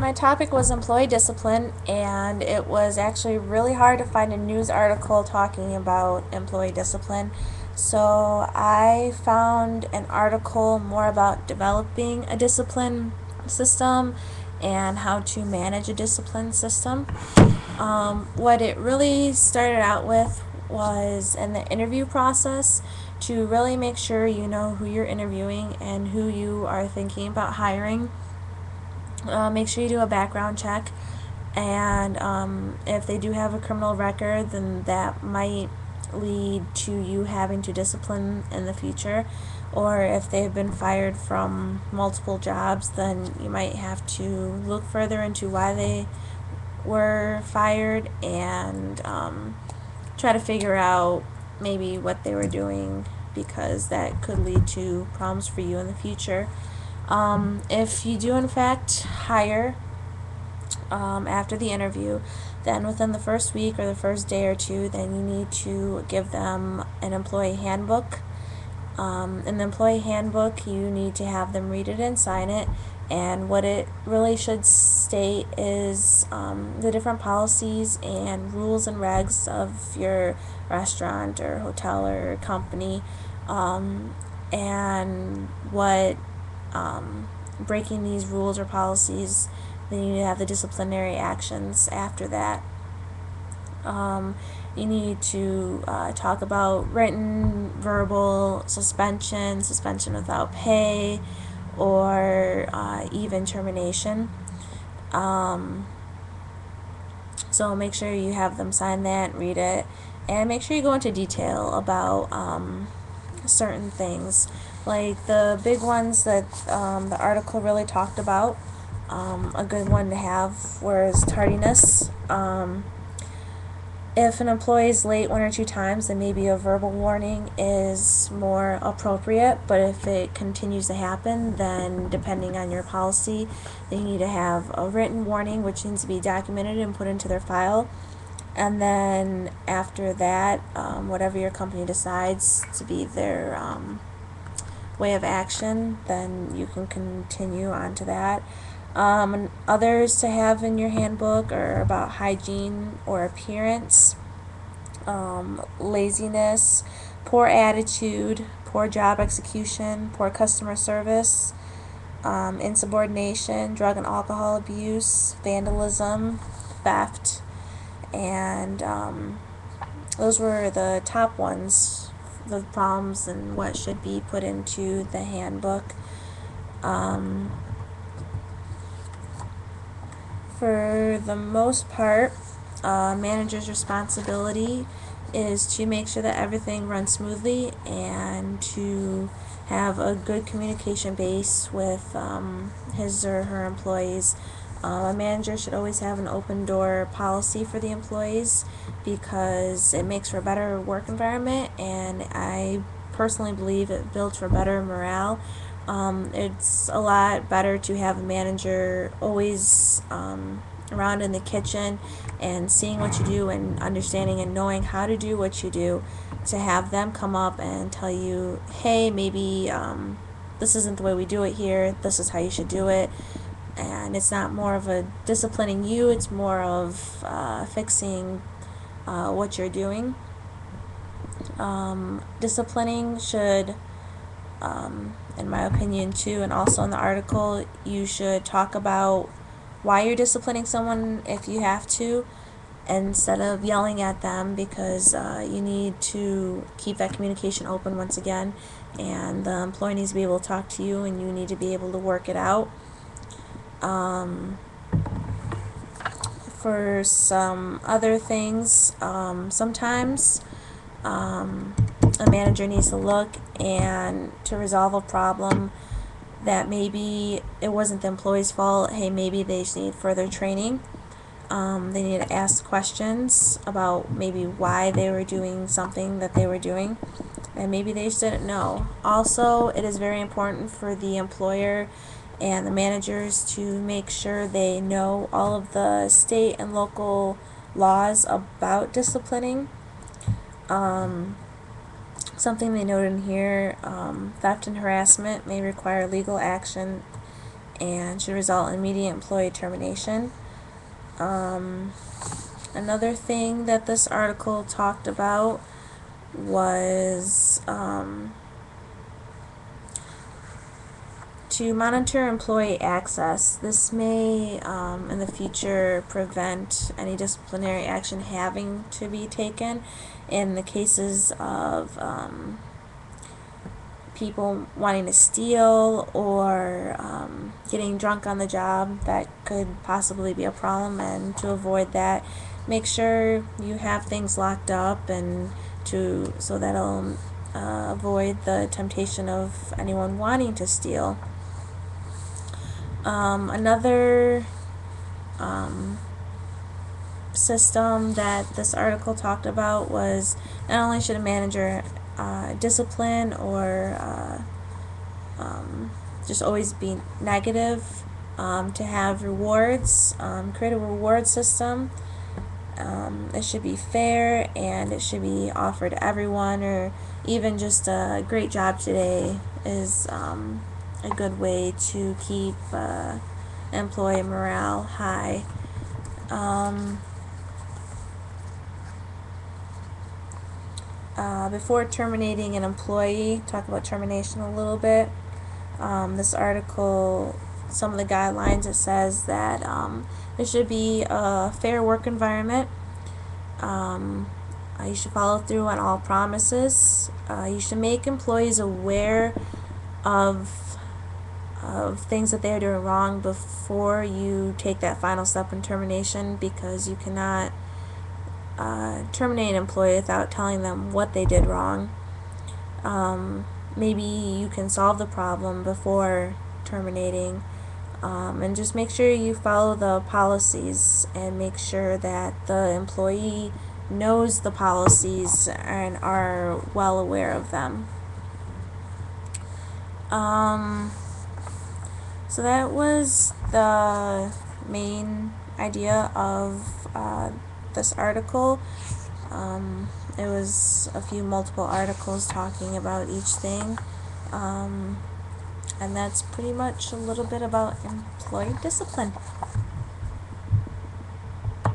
My topic was employee discipline, and it was actually really hard to find a news article talking about employee discipline. So I found an article more about developing a discipline system and how to manage a discipline system. What it really started out with was in the interview process to really make sure you know who you're interviewing and who you are thinking about hiring. Make sure you do a background check, and if they do have a criminal record, then that might lead to you having to discipline in the future. Or if they've been fired from multiple jobs, then you might have to look further into why they were fired and try to figure out maybe what they were doing, because that could lead to problems for you in the future. If you do in fact hire after the interview, then within the first week or the first day or two, then you need to give them an employee handbook. In the employee handbook, you need to have them read it and sign it. And what it really should state is the different policies and rules and regs of your restaurant or hotel or company, and what breaking these rules or policies, then you need to have the disciplinary actions after that. You need to talk about written, verbal suspension, suspension without pay, or even termination. So make sure you have them sign that, read it, and make sure you go into detail about certain things. Like the big ones that the article really talked about, a good one to have was tardiness. If an employee is late one or two times, then maybe a verbal warning is more appropriate. But if it continues to happen, then depending on your policy, they need to have a written warning, which needs to be documented and put into their file. And then after that, whatever your company decides to be their way of action, then you can continue on to that. And others to have in your handbook are about hygiene or appearance, laziness, poor attitude, poor job execution, poor customer service, insubordination, drug and alcohol abuse, vandalism, theft, and those were the top ones, the problems and what should be put into the handbook. For the most part, manager's responsibility is to make sure that everything runs smoothly and to have a good communication base with his or her employees. A manager should always have an open door policy for the employees, because it makes for a better work environment, and I personally believe it builds for better morale. It's a lot better to have a manager always around in the kitchen and seeing what you do and understanding and knowing how to do what you do, to have them come up and tell you, hey, maybe this isn't the way we do it here, this is how you should do it. And it's not more of a disciplining you, it's more of fixing what you're doing. Disciplining should, in my opinion too, and also in the article, you should talk about why you're disciplining someone if you have to, instead of yelling at them, because you need to keep that communication open once again, and the employee needs to be able to talk to you and you need to be able to work it out. For some other things, sometimes a manager needs to look and to resolve a problem that maybe it wasn't the employee's fault. Hey, maybe they just need further training. They need to ask questions about maybe why they were doing something that they were doing, and maybe they just didn't know. Also, it is very important for the employer and the managers to make sure they know all of the state and local laws about disciplining. Something they noted in here, theft and harassment may require legal action, and should result in immediate employee termination. Another thing that this article talked about was to monitor employee access. This may, in the future, prevent any disciplinary action having to be taken in the cases of people wanting to steal or getting drunk on the job. That could possibly be a problem, and to avoid that, make sure you have things locked up, and so that'll avoid the temptation of anyone wanting to steal. Another system that this article talked about was not only should a manager discipline or just always be negative, to have rewards, create a reward system. It should be fair, and it should be offered to everyone, or even just a great job today is a good way to keep employee morale high. Before terminating an employee, talk about termination a little bit. This article, some of the guidelines, it says that there should be a fair work environment. You should follow through on all promises. You should make employees aware of things that they're doing wrong before you take that final step in termination, because you cannot terminate an employee without telling them what they did wrong. Maybe you can solve the problem before terminating, and just make sure you follow the policies and make sure that the employee knows the policies and are well aware of them. So that was the main idea of this article. It was a few multiple articles talking about each thing, and that's pretty much a little bit about employee discipline.